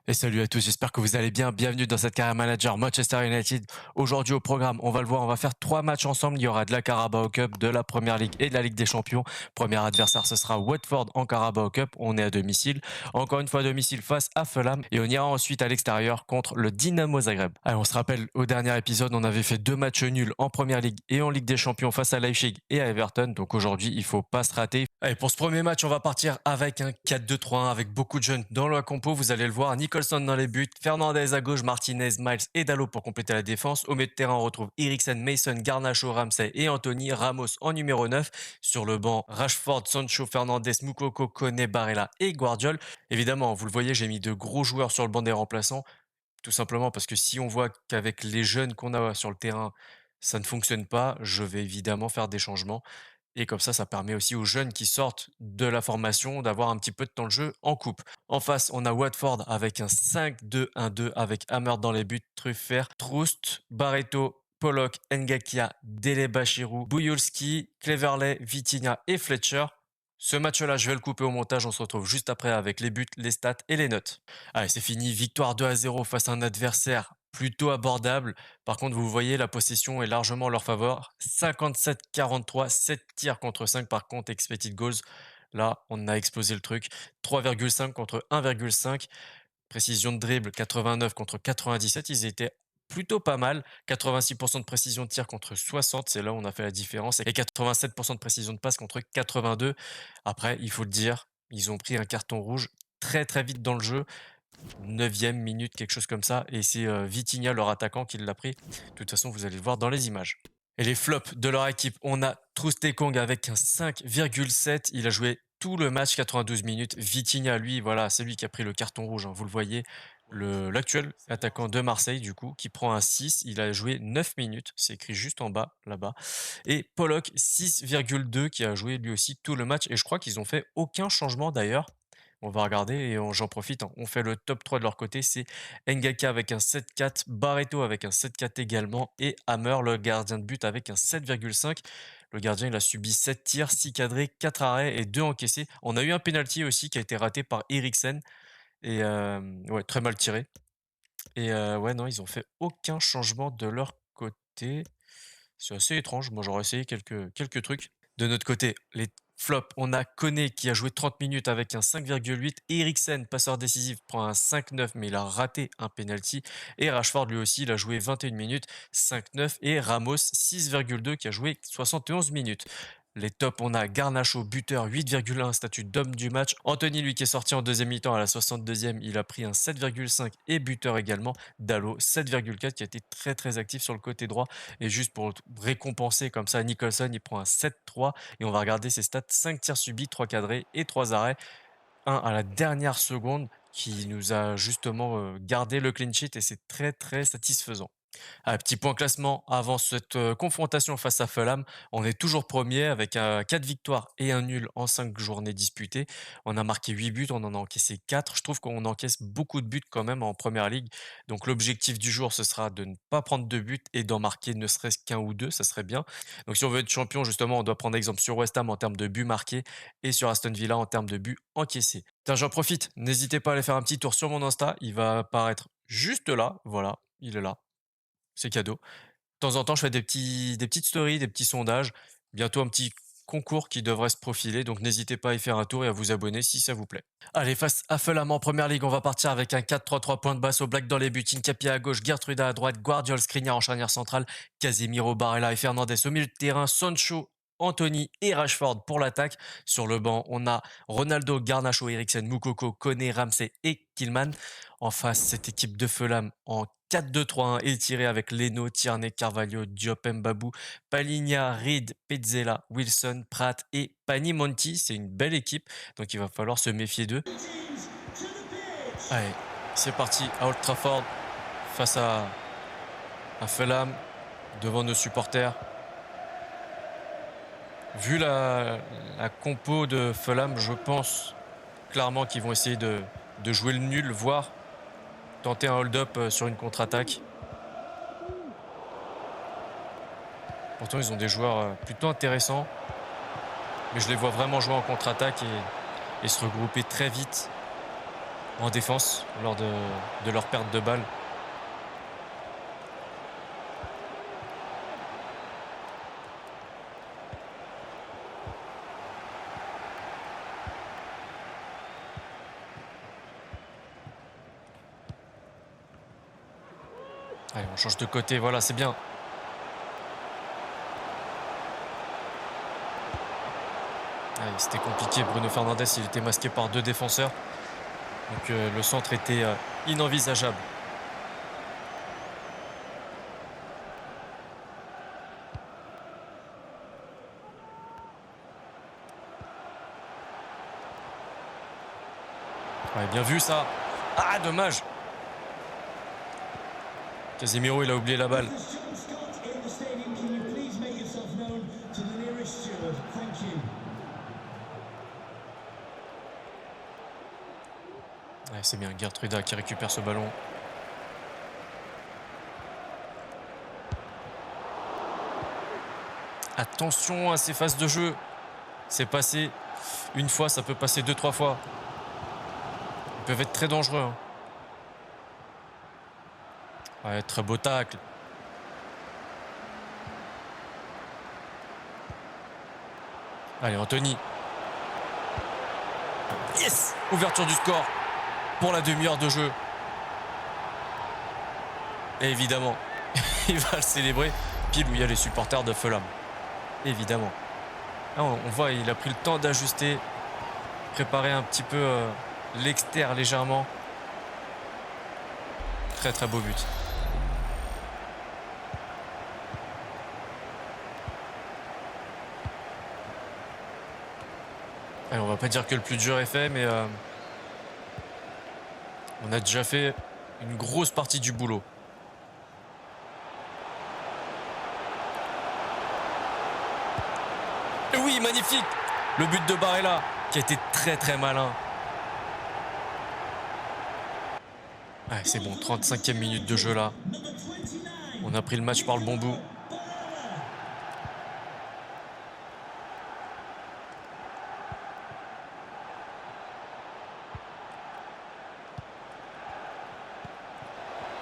Et salut à tous, j'espère que vous allez bien. Bienvenue dans cette carrière manager Manchester United. Aujourd'hui au programme, on va le voir, on va faire 3 matchs ensemble. Il y aura de la Carabao Cup, de la Première Ligue et de la Ligue des Champions. Premier adversaire, ce sera Watford en Carabao Cup. On est à domicile. Encore une fois à domicile face à Fulham. Et on ira ensuite à l'extérieur contre le Dynamo Zagreb. Allez, on se rappelle, au dernier épisode, on avait fait 2 matchs nuls en Première Ligue et en Ligue des Champions face à Leipzig et à Everton. Donc aujourd'hui, il faut pas se rater. Allez, pour ce premier match, on va partir avec un 4-2-3-1 avec beaucoup de jeunes dans la compo. Vous allez le voir, Nicholson dans les buts, Fernandez à gauche, Martinez, Miles et Dalot pour compléter la défense. Au milieu de terrain, on retrouve Eriksen, Mason, Garnacho, Ramsey et Anthony, Ramos en numéro 9. Sur le banc, Rashford, Sancho, Fernandez, Moukoko, Koné, Barella et Guardiol. Évidemment, vous le voyez, j'ai mis de gros joueurs sur le banc des remplaçants. Tout simplement parce que si on voit qu'avec les jeunes qu'on a sur le terrain, ça ne fonctionne pas, je vais évidemment faire des changements. Et comme ça permet aussi aux jeunes qui sortent de la formation d'avoir un petit peu de temps de jeu en coupe. En face, on a Watford avec un 5-2-1-2 avec Hammer dans les buts, Truffert, Troust, Barreto, Pollock, Ngakia, Dele Bashiru, Bujulski, Cleverley, Vitinha et Fletcher. Ce match-là, je vais le couper au montage. On se retrouve juste après avec les buts, les stats et les notes. Allez, c'est fini. Victoire 2-0 face à un adversaire plutôt abordable. Par contre, vous voyez, la possession est largement en leur faveur. 57-43, 7 tirs contre 5 par contre, expected goals. Là, on a explosé le truc. 3,5 contre 1,5. Précision de dribble, 89 contre 97. Ils étaient plutôt pas mal. 86% de précision de tir contre 60. C'est là où on a fait la différence. Et 87% de précision de passe contre 82. Après, il faut le dire, ils ont pris un carton rouge très très vite dans le jeu. 9e minute, quelque chose comme ça. Et c'est Vitinha, leur attaquant, qui l'a pris. De toute façon, vous allez le voir dans les images. Et les flops de leur équipe, on a Troostekong avec un 5,7. Il a joué tout le match, 92 minutes. Vitinha, lui, voilà, c'est lui qui a pris le carton rouge, hein, vous le voyez. L'actuel attaquant de Marseille, du coup, qui prend un 6. Il a joué 9 minutes. C'est écrit juste en bas, là-bas. Et Pollock, 6,2, qui a joué lui aussi tout le match. Et je crois qu'ils ont fait aucun changement d'ailleurs. On va regarder et j'en profite, hein. On fait le top 3 de leur côté. C'est Ngaka avec un 7,4, Barreto avec un 7,4 également et Hammer, le gardien de but, avec un 7,5. Le gardien, il a subi 7 tirs, 6 cadrés, 4 arrêts et 2 encaissés. On a eu un penalty aussi qui a été raté par Eriksen. Et ouais, très mal tiré. Et ouais, non, ils ont fait aucun changement de leur côté. C'est assez étrange. Moi, j'aurais essayé quelques trucs. De notre côté, les flops, on a Koné qui a joué 30 minutes avec un 5,8. Eriksen, passeur décisif, prend un 5,9, mais il a raté un penalty. Et Rashford, lui aussi, il a joué 21 minutes, 5,9. Et Ramos, 6,2, qui a joué 71 minutes. Les tops, on a Garnacho, buteur, 8,1, statut d'homme du match. Anthony, lui, qui est sorti en deuxième mi-temps à la 62e, il a pris un 7,5 et buteur également. Dalot, 7,4, qui a été très très actif sur le côté droit. Et juste pour récompenser comme ça, Nicholson, il prend un 7,3. Et on va regarder ses stats, 5 tirs subis, 3 cadrés et 3 arrêts. Un à la dernière seconde qui nous a justement gardé le clean sheet et c'est très très satisfaisant. Un petit point classement avant cette confrontation face à Fulham. On est toujours premier avec 4 victoires et un nul en 5 journées disputées. On a marqué 8 buts, on en a encaissé 4. Je trouve qu'on encaisse beaucoup de buts quand même en première ligue. Donc l'objectif du jour, ce sera de ne pas prendre de buts et d'en marquer ne serait-ce qu'un ou deux, ça serait bien. Donc si on veut être champion, justement, on doit prendre exemple sur West Ham en termes de buts marqués et sur Aston Villa en termes de buts encaissés. Tiens, j'en profite, n'hésitez pas à aller faire un petit tour sur mon Insta, il va apparaître juste là, voilà, il est là. C'est cadeau. De temps en temps, je fais des petites stories, des petits sondages. Bientôt un petit concours qui devrait se profiler, donc n'hésitez pas à y faire un tour et à vous abonner si ça vous plaît. Allez, face à Fulham en première ligue, on va partir avec un 4-3-3 point de basse au black dans les buts. Incapia à gauche, Gertruda à droite, Guardiol, Skriniar en charnière centrale, Casemiro, Barella et Fernandez au milieu de terrain, Sancho, Anthony et Rashford pour l'attaque. Sur le banc, on a Ronaldo, Garnacho, Eriksen, Moukoko, Koné, Ramsey et Killman. En face, cette équipe de Fulham en 4-2-3-1 étiré avec Leno, Tierney, Carvalho, Diop, Mbabou, Palinha, Reed, Petzela, Wilson, Pratt et Panimonti. C'est une belle équipe, donc il va falloir se méfier d'eux. Allez, c'est parti à Old Trafford face à Fulham devant nos supporters. Vu la compo de Fulham, je pense clairement qu'ils vont essayer de jouer le nul, voire tenter un hold-up sur une contre-attaque. Pourtant, ils ont des joueurs plutôt intéressants. Mais je les vois vraiment jouer en contre-attaque et se regrouper très vite. en défense lors de leur perte de balle. Allez, on change de côté, voilà, c'est bien. C'était compliqué, Bruno Fernandes, il était masqué par 2 défenseurs. Donc le centre était inenvisageable. Ouais, bien vu ça. Ah, dommage. Casemiro, il a oublié la balle. Ouais, c'est bien, Gertruida qui récupère ce ballon. Attention à ces phases de jeu. C'est passé une fois, ça peut passer 2-3 fois. Ils peuvent être très dangereux. Hein. Ouais, très beau tacle. Allez, Anthony. Yes! Ouverture du score pour la demi-heure de jeu. Et évidemment, il va le célébrer pile où il y a les supporters de Fulham. Évidemment. Là, on voit, il a pris le temps d'ajuster, préparer un petit peu l'extérieur légèrement. Très très beau but. Allez, on va pas dire que le plus dur est fait, mais on a déjà fait une grosse partie du boulot. Et oui, magnifique! Le but de Barella, qui a été très très malin. Ouais, c'est bon, 35e minute de jeu là. On a pris le match par le bon bout.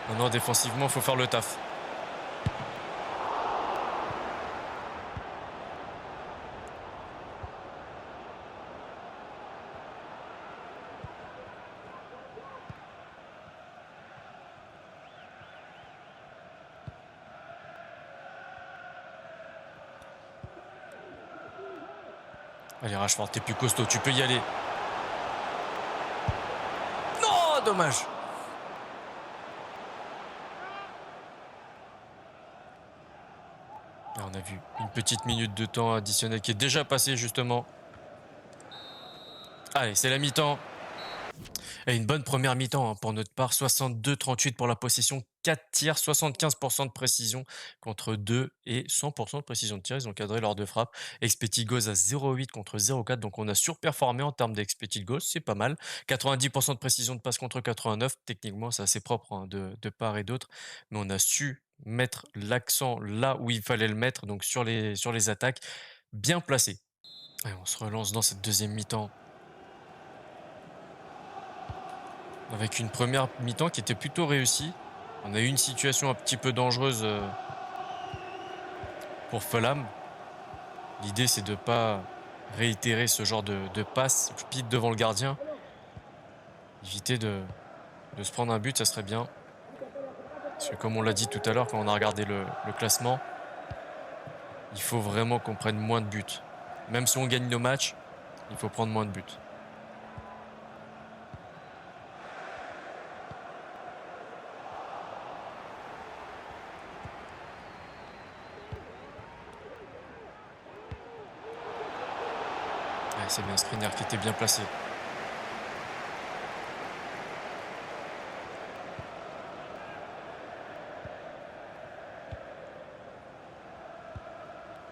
Maintenant, défensivement, il faut faire le taf. Allez, Rashford, t'es plus costaud, tu peux y aller. Non, dommage. Là, on a vu une petite minute de temps additionnel qui est déjà passée justement. Allez, c'est la mi-temps. Et une bonne première mi-temps hein, pour notre part. 62-38 pour la possession, 4 tirs, 75% de précision contre 2 et 100% de précision de tir. Ils ont cadré lors de frappe. Expected goals à 0,8 contre 0,4. Donc on a surperformé en termes d'expected goals. C'est pas mal. 90% de précision de passe contre 89. Techniquement, c'est assez propre hein, de part et d'autre. Mais on a su mettre l'accent là où il fallait le mettre, donc sur les attaques, bien placées. Et on se relance dans cette deuxième mi-temps. Avec une première mi-temps qui était plutôt réussie. On a eu une situation un petit peu dangereuse pour Fulham. L'idée, c'est de ne pas réitérer ce genre de passe speed devant le gardien. Éviter de se prendre un but, ça serait bien. Parce que comme on l'a dit tout à l'heure, quand on a regardé le classement, il faut vraiment qu'on prenne moins de buts. Même si on gagne nos matchs, il faut prendre moins de buts. Ouais, c'est bien Skriniar qui était bien placé.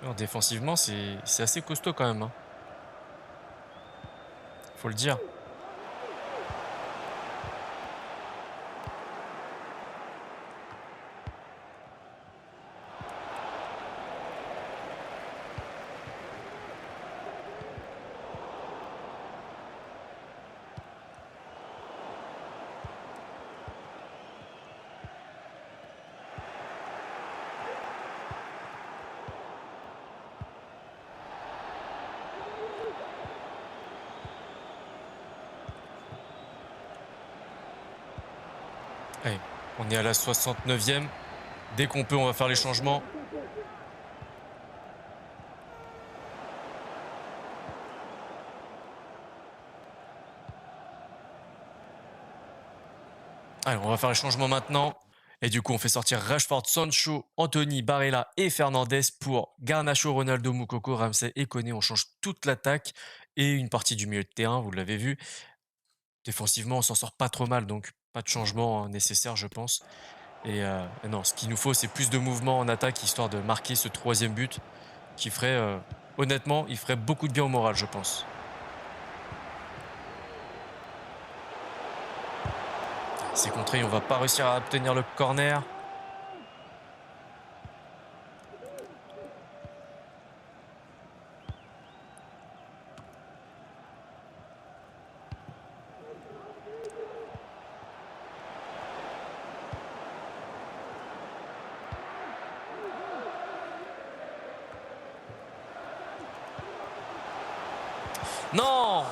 Alors, défensivement, c'est assez costaud quand même. Hein. Faut le dire. Allez, on est à la 69e. Dès qu'on peut, on va faire les changements. Allez, on va faire les changements maintenant. Et du coup, on fait sortir Rashford, Sancho, Anthony, Barella et Fernandez pour Garnacho, Ronaldo, Moukoko, Ramsey et Koné. On change toute l'attaque et une partie du milieu de terrain, vous l'avez vu. Défensivement, on s'en sort pas trop mal, donc pas de changement nécessaire, je pense. Et non, ce qu'il nous faut, c'est plus de mouvement en attaque, histoire de marquer ce troisième but qui ferait, honnêtement, il ferait beaucoup de bien au moral, je pense. C'est contré, on va pas réussir à obtenir le corner. Non!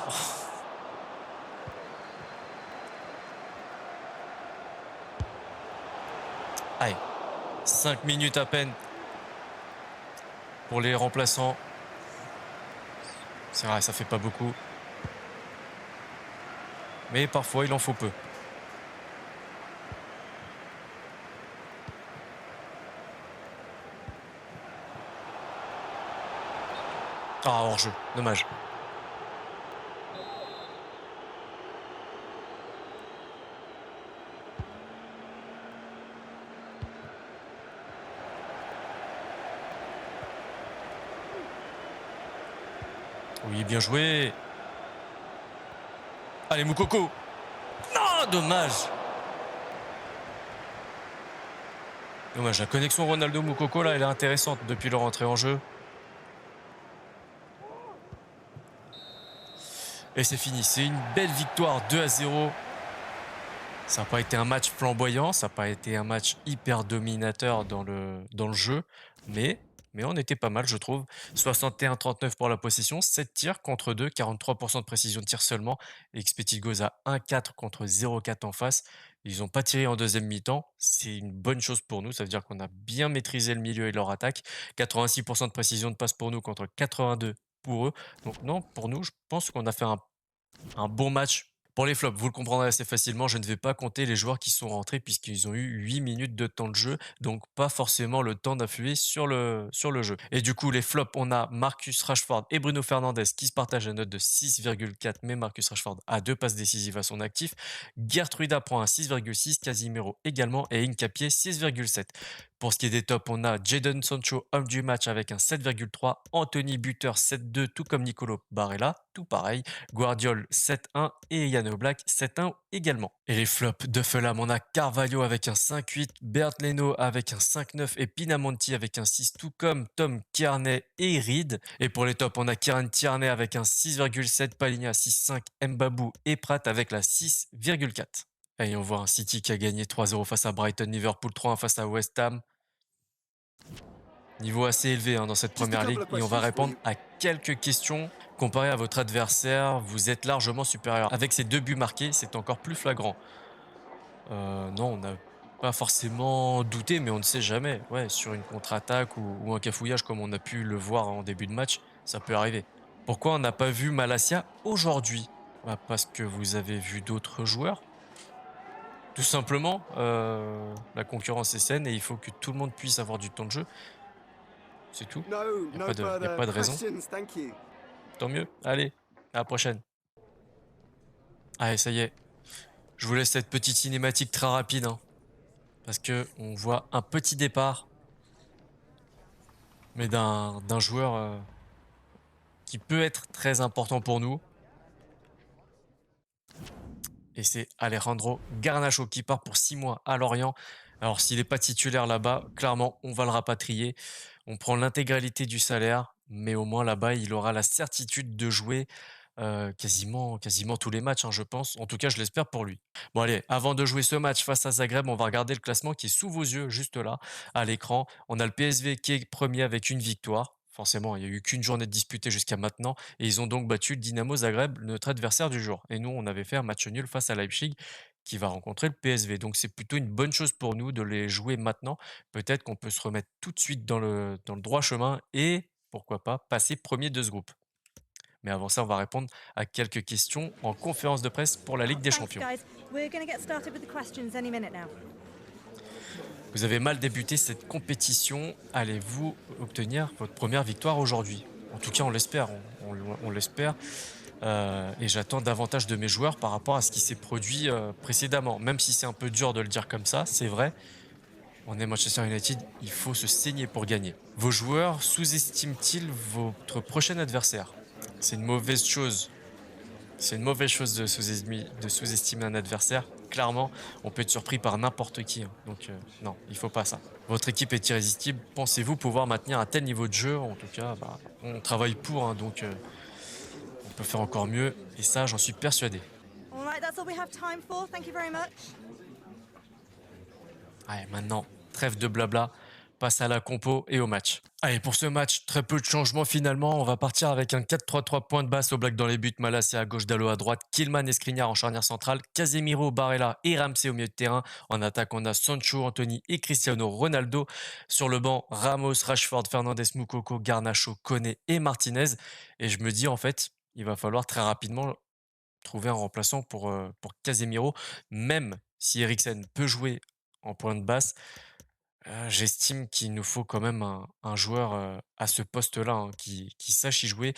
Allez, 5 minutes à peine pour les remplaçants. C'est vrai, ça fait pas beaucoup. Mais parfois, il en faut peu. Ah, hors-jeu, dommage. Oui, bien joué. Allez, Moukoko. Non, dommage. Dommage, la connexion Ronaldo-Moukoko, là, elle est intéressante depuis leur entrée en jeu. Et c'est fini. C'est une belle victoire 2-0. Ça n'a pas été un match flamboyant, ça n'a pas été un match hyper dominateur dans le jeu, mais on était pas mal, je trouve. 61-39 pour la possession, 7 tirs contre 2, 43% de précision de tir seulement. Expected Goals à 1,4 contre 0,4 en face. Ils n'ont pas tiré en deuxième mi-temps. C'est une bonne chose pour nous. Ça veut dire qu'on a bien maîtrisé le milieu et leur attaque. 86% de précision de passe pour nous contre 82 pour eux. Donc non, pour nous, je pense qu'on a fait un bon match. Pour les flops, vous le comprendrez assez facilement, je ne vais pas compter les joueurs qui sont rentrés puisqu'ils ont eu 8 minutes de temps de jeu, donc pas forcément le temps d'influer sur le jeu. Et du coup, les flops, on a Marcus Rashford et Bruno Fernandes qui se partagent la note de 6,4, mais Marcus Rashford a 2 passes décisives à son actif. Gertruida prend un 6,6, Casimiro également, et Hincapié 6,7. Pour ce qui est des tops, on a Jadon Sancho, homme du match avec un 7,3, Anthony Buteur 7,2, tout comme Nicolo Barella, tout pareil. Guardiol 7-1 et Yann Oblak 7-1 également. Et les flops de Fulham, on a Carvalho avec un 5-8, Bert Leno avec un 5-9 et Pinamonti avec un 6, tout comme Tom Kearney et Reed. Et pour les tops, on a Kieran Tierney avec un 6,7, Palinha 6,5, Mbabou et Pratt avec la 6,4. Et on voit un City qui a gagné 3-0 face à Brighton, Liverpool 3-1 face à West Ham. Niveau assez élevé dans cette première ligue. Et on va répondre à quelques questions. Comparé à votre adversaire, vous êtes largement supérieur. Avec ces 2 buts marqués, c'est encore plus flagrant. Non, on n'a pas forcément douté, mais on ne sait jamais. Ouais, sur une contre-attaque ou un cafouillage comme on a pu le voir en début de match, ça peut arriver. Pourquoi on n'a pas vu Malacia aujourd'hui? Bah, parce que vous avez vu d'autres joueurs. Tout simplement, la concurrence est saine et il faut que tout le monde puisse avoir du temps de jeu. C'est tout. No, Il n'y a no pas de, y a further pas de raison. questions, thank you. Tant mieux. Allez, à la prochaine. Allez, ça y est. Je vous laisse cette petite cinématique très rapide, parce que on voit un petit départ, mais d'un joueur qui peut être très important pour nous. Et c'est Alejandro Garnacho qui part pour 6 mois à Lorient. Alors s'il n'est pas titulaire là-bas, clairement, on va le rapatrier. On prend l'intégralité du salaire, mais au moins là-bas, il aura la certitude de jouer quasiment tous les matchs, je pense. En tout cas, je l'espère pour lui. Bon allez, avant de jouer ce match face à Zagreb, on va regarder le classement qui est sous vos yeux, juste là, à l'écran. On a le PSV qui est premier avec une victoire. Forcément, il n'y a eu qu'une journée de disputée jusqu'à maintenant. Et ils ont donc battu le Dynamo Zagreb, notre adversaire du jour. Et nous, on avait fait un match nul face à Leipzig, qui va rencontrer le PSV. Donc c'est plutôt une bonne chose pour nous de les jouer maintenant. Peut-être qu'on peut se remettre tout de suite dans le droit chemin et pourquoi pas passer premier de ce groupe. Mais avant ça, on va répondre à quelques questions en conférence de presse pour la Ligue des Thanks, Champions. guys. We're going to get started with the questions any minute now. Vous avez mal débuté cette compétition. Allez-vous obtenir votre première victoire aujourd'hui? En tout cas, on l'espère. On l'espère. Et j'attends davantage de mes joueurs par rapport à ce qui s'est produit précédemment. Même si c'est un peu dur de le dire comme ça, c'est vrai. On est Manchester United, il faut se saigner pour gagner. Vos joueurs sous-estiment-ils votre prochain adversaire? C'est une mauvaise chose. C'est une mauvaise chose de sous-estimer un adversaire. Clairement, on peut être surpris par n'importe qui, hein. Donc non, il faut pas ça. Votre équipe est irrésistible. Pensez-vous pouvoir maintenir un tel niveau de jeu? En tout cas, bah, on travaille pour, hein, donc on peut faire encore mieux. Et ça, j'en suis persuadé. All right, that's all we have time for. Thank you very much. Allez, maintenant, trêve de blabla, passe à la compo et au match. Allez, pour ce match, très peu de changements finalement. On va partir avec un 4-3-3 point de basse au black dans les buts, Malacia à gauche, Dalot à droite, Kilman et Skriniar en charnière centrale, Casemiro, Barella et Ramsey au milieu de terrain. En attaque, on a Sancho, Anthony et Cristiano Ronaldo. Sur le banc, Ramos, Rashford, Fernandes, Moukoko, Garnacho, Koné et Martinez. Et je me dis en fait, il va falloir très rapidement trouver un remplaçant pour Casemiro, même si Eriksen peut jouer en point de basse. J'estime qu'il nous faut quand même un joueur à ce poste-là, hein, qui sache y jouer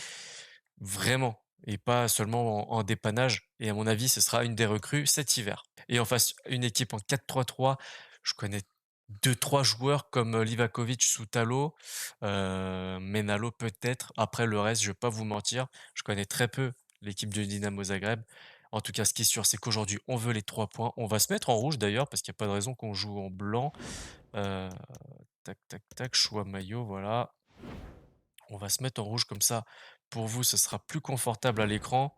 vraiment et pas seulement en dépannage. Et à mon avis, ce sera une des recrues cet hiver. Et en face, une équipe en 4-3-3, je connais deux, trois joueurs comme Livakovic, Soutalo, Menalo peut-être. Après le reste, je vais pas vous mentir, je connais très peu l'équipe de Dynamo Zagreb. En tout cas, ce qui est sûr, c'est qu'aujourd'hui, on veut les 3 points. On va se mettre en rouge d'ailleurs, parce qu'il n'y a pas de raison qu'on joue en blanc. Heu, tac, tac, tac, choix maillot, voilà. On va se mettre en rouge comme ça. Pour vous, ce sera plus confortable à l'écran.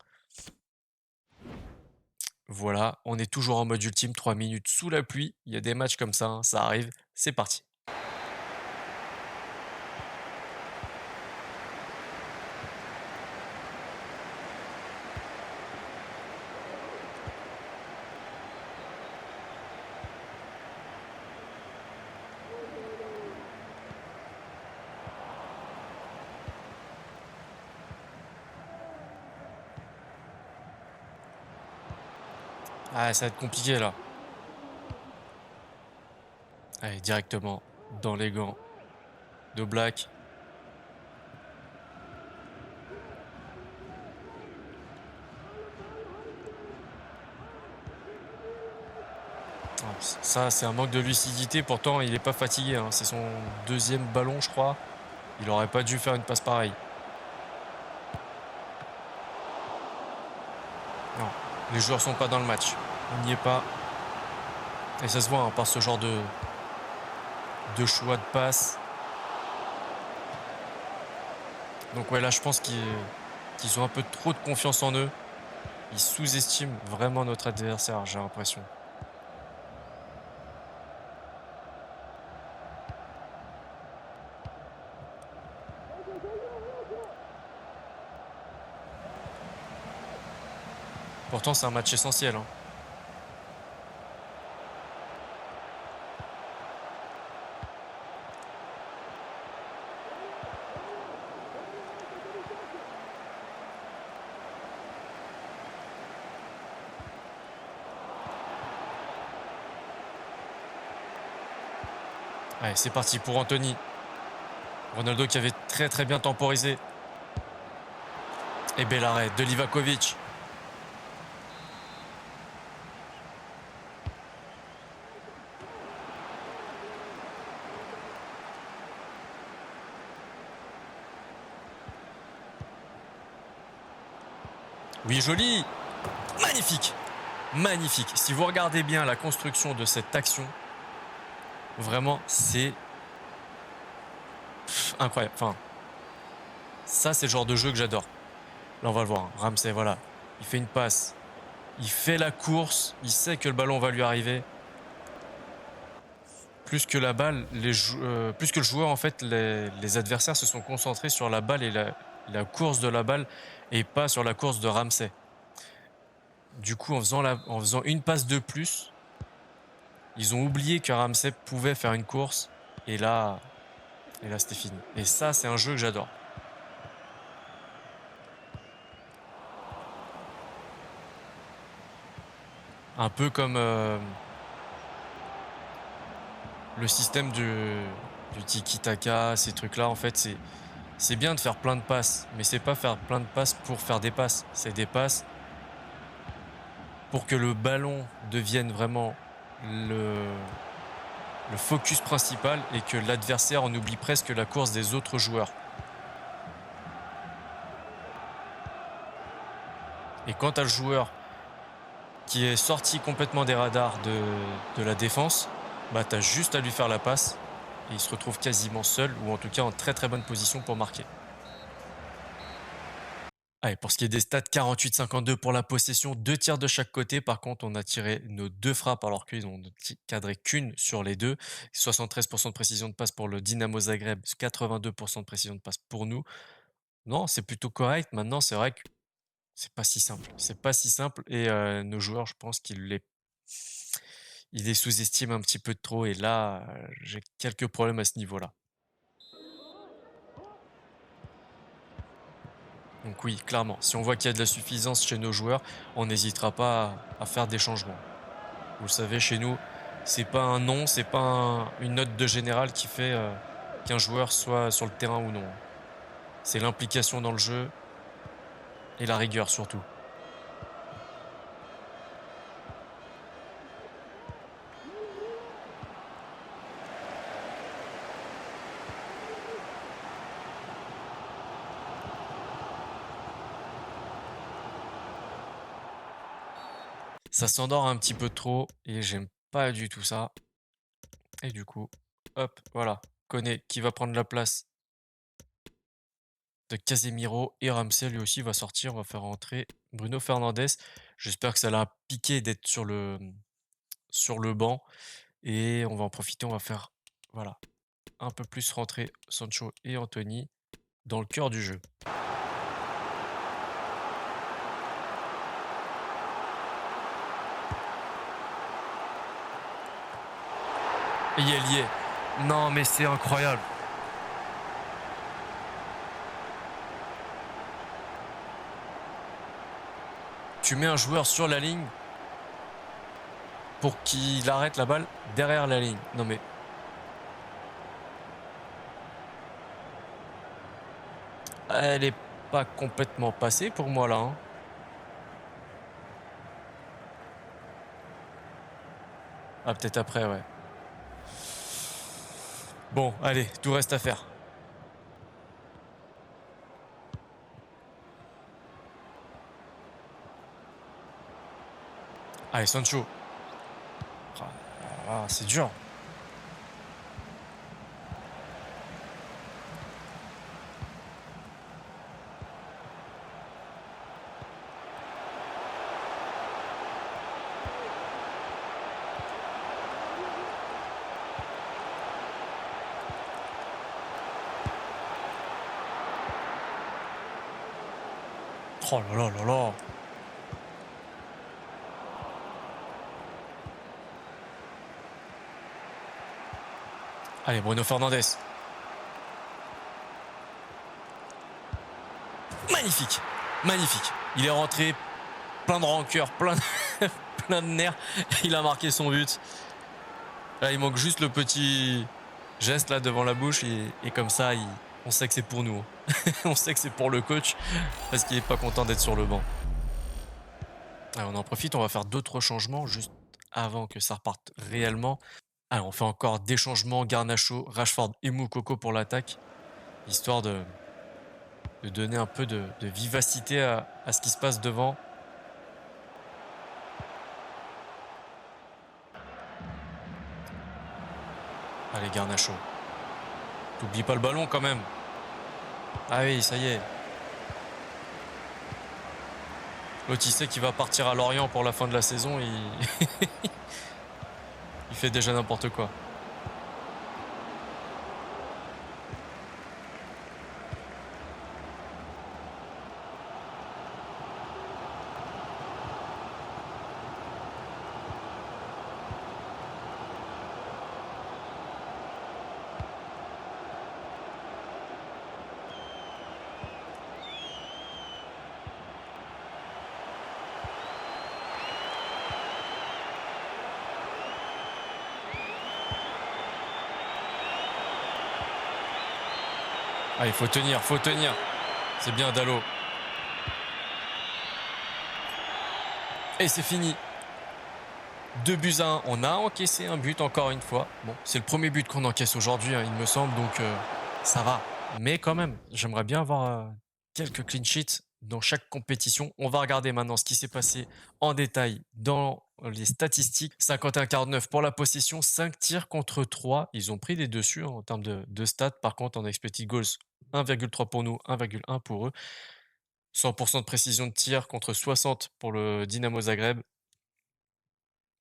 Voilà, on est toujours en mode ultime, 3 minutes sous la pluie. Il y a des matchs comme ça, hein, ça arrive. C'est parti. Ah, ça va être compliqué là. Allez, directement dans les gants de Black. Ah, ça, c'est un manque de lucidité. Pourtant, il n'est pas fatigué, hein. C'est son deuxième ballon, je crois. Il aurait pas dû faire une passe pareille. Non, les joueurs sont pas dans le match. On n'y est pas. Et ça se voit, hein, par ce genre de choix de passe. Donc ouais, là, je pense qu'ils ont un peu trop de confiance en eux. Ils sous-estiment vraiment notre adversaire, j'ai l'impression. Pourtant, c'est un match essentiel, hein. Allez, c'est parti pour Anthony. Ronaldo qui avait très très bien temporisé. Et bel arrêt de Livakovic. Oui, joli. Magnifique. Magnifique. Si vous regardez bien la construction de cette action, vraiment, c'est incroyable. Enfin, ça, c'est le genre de jeu que j'adore. Là, on va le voir, hein. Ramsey, voilà. Il fait une passe. Il fait la course. Il sait que le ballon va lui arriver. Plus que la balle, plus que le joueur, en fait, les adversaires se sont concentrés sur la balle et la course de la balle et pas sur la course de Ramsey. Du coup, en faisant une passe de plus, ils ont oublié que Ramsey pouvait faire une course. Et là, c'était fini. Et ça, c'est un jeu que j'adore. Un peu comme le système du tiki-taka, ces trucs-là. En fait, c'est bien de faire plein de passes, mais c'est pas faire plein de passes pour faire des passes. C'est des passes pour que le ballon devienne vraiment le focus principal et que l'adversaire en oublie presque la course des autres joueurs. Et quand tu as le joueur qui est sorti complètement des radars de la défense, bah tu as juste à lui faire la passe et il se retrouve quasiment seul ou en tout cas en très très bonne position pour marquer. Allez, pour ce qui est des stats, 48-52 pour la possession, 2 tirs de chaque côté. Par contre, on a tiré nos 2 frappes alors qu'ils ont cadré qu'une sur les deux. 73% de précision de passe pour le Dynamo Zagreb, 82% de précision de passe pour nous. Non, c'est plutôt correct. Maintenant, c'est vrai que c'est pas si simple. C'est pas si simple et nos joueurs, je pense ils les sous-estiment un petit peu de trop et là, j'ai quelques problèmes à ce niveau-là. Donc oui, clairement, si on voit qu'il y a de la suffisance chez nos joueurs, on n'hésitera pas à faire des changements. Vous le savez, chez nous, c'est pas un nom, c'est pas une note de général qui fait qu'un joueur soit sur le terrain ou non. C'est l'implication dans le jeu et la rigueur surtout. Ça s'endort un petit peu trop et j'aime pas du tout ça. Et du coup, hop, voilà. Koné qui va prendre la place de Casemiro et Ramsey lui aussi va sortir. On va faire rentrer Bruno Fernandes. J'espère que ça l'a piqué d'être sur le banc. Et on va en profiter, on va faire voilà, un peu plus rentrer Sancho et Anthony dans le cœur du jeu. Et elle y est. Non, mais c'est incroyable. Tu mets un joueur sur la ligne pour qu'il arrête la balle derrière la ligne. Non mais... Elle est pas complètement passée pour moi là. Hein. Ah, peut-être après, ouais. Bon, allez, tout reste à faire. Allez, Sancho. Ah, c'est dur. Oh là là là là. Allez, Bruno Fernandes. Magnifique. Magnifique. Il est rentré plein de rancœur, plein de nerfs. Il a marqué son but. Là, il manque juste le petit geste là devant la bouche et comme ça, on sait que c'est pour nous. On sait que c'est pour le coach parce qu'il est pas content d'être sur le banc. Alors, on en profite, on va faire d'autres changements juste avant que ça reparte réellement. Alors, on fait encore des changements, Garnacho, Rashford et Moukoko pour l'attaque, histoire de donner un peu de vivacité à ce qui se passe devant. Allez, Garnacho. T'oublies pas le ballon quand même. Ah oui, ça y est. L'autre, il sait qu'il va partir à Lorient pour la fin de la saison. Il fait déjà n'importe quoi. Ah, il faut tenir, faut tenir. C'est bien, Dalot. Et c'est fini. 2-1. On a encaissé un but encore une fois. Bon, c'est le premier but qu'on encaisse aujourd'hui, hein, il me semble, donc ça va. Mais quand même, j'aimerais bien avoir quelques clean sheets dans chaque compétition. On va regarder maintenant ce qui s'est passé en détail dans les statistiques. 51-49 pour la possession, 5 tirs contre 3. Ils ont pris les dessus en termes de stats. Par contre, en expected goals, 1,3 pour nous, 1,1 pour eux. 100% de précision de tir contre 60 pour le Dynamo Zagreb.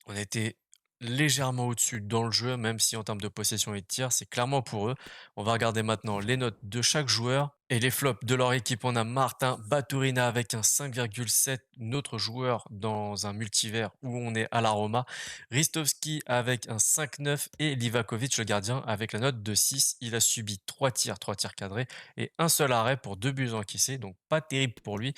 On a été légèrement au-dessus dans le jeu, même si en termes de possession et de tir, c'est clairement pour eux. On va regarder maintenant les notes de chaque joueur et les flops de leur équipe. On a Martin Baturina avec un 5,7, notre joueur dans un multivers où on est à la Roma. Ristovski avec un 5,9 et Livakovic, le gardien, avec la note de 6. Il a subi 3 tirs cadrés et un seul arrêt pour 2 buts encaissés, donc pas terrible pour lui.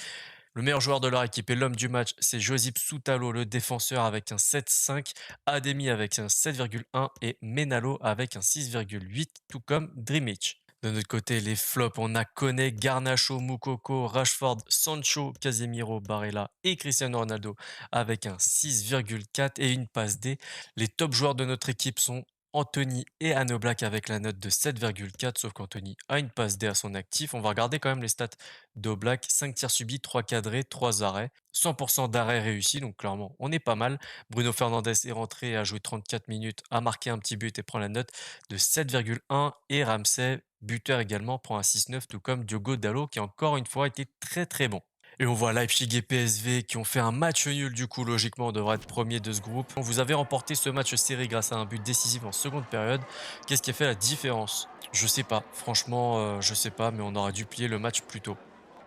Le meilleur joueur de leur équipe et l'homme du match, c'est Josip Soutalo, le défenseur, avec un 7,5, Ademi avec un 7,1 et Menalo avec un 6,8, tout comme Drimic. De notre côté, les flops, on a Koné, Garnacho, Moukoko, Rashford, Sancho, Casemiro, Barella et Cristiano Ronaldo avec un 6,4 et une passe D. Les top joueurs de notre équipe sont Anthony et Anne Oblak avec la note de 7,4, sauf qu'Anthony a une passe D à son actif. On va regarder quand même les stats d'Oblak, 5 tirs subis, 3 cadrés, 3 arrêts, 100% d'arrêts réussis, donc clairement on est pas mal. Bruno Fernandes est rentré, a joué 34 minutes, a marqué un petit but et prend la note de 7,1 et Ramsey, buteur également, prend un 6,9, tout comme Diogo Dalot qui a encore une fois été très très bon. Et on voit Leipzig et PSV qui ont fait un match nul, du coup logiquement on devrait être premier de ce groupe. Vous avez remporté ce match serré grâce à un but décisif en seconde période. Qu'est-ce qui a fait la différence? Je sais pas, franchement je sais pas, mais on aurait dû plier le match plus tôt.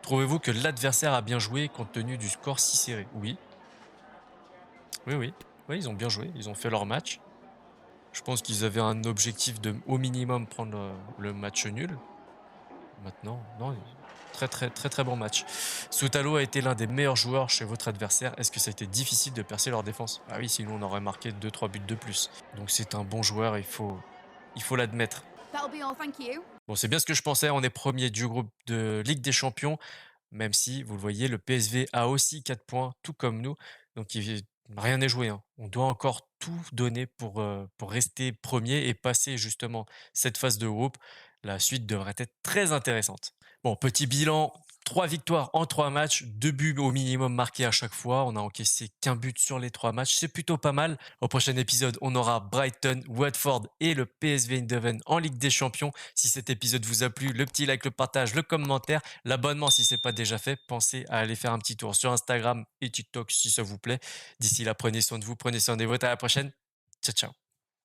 Trouvez-vous que l'adversaire a bien joué compte tenu du score si serré? Oui, oui, oui. Oui, ils ont bien joué, ils ont fait leur match. Je pense qu'ils avaient un objectif de au minimum prendre le match nul. Maintenant, non, très très très très bon match. Soutalo a été l'un des meilleurs joueurs chez votre adversaire. Est-ce que ça a été difficile de percer leur défense? Ah oui, sinon on aurait marqué 2-3 buts de plus. Donc c'est un bon joueur, il faut l'admettre. Bon, c'est bien ce que je pensais. On est premier du groupe de Ligue des Champions, même si, vous le voyez, le PSV a aussi 4 points, tout comme nous. Donc rien n'est joué, hein. On doit encore tout donner pour rester premier et passer justement cette phase de groupe. La suite devrait être très intéressante. Bon, petit bilan, 3 victoires en 3 matchs, 2 buts au minimum marqués à chaque fois. On a encaissé qu'un but sur les 3 matchs, c'est plutôt pas mal. Au prochain épisode, on aura Brighton, Watford et le PSV Eindhoven en Ligue des Champions. Si cet épisode vous a plu, le petit like, le partage, le commentaire, l'abonnement si ce n'est pas déjà fait. Pensez à aller faire un petit tour sur Instagram et TikTok si ça vous plaît. D'ici là, prenez soin de vous, prenez soin des vôtres. À la prochaine. Ciao, ciao.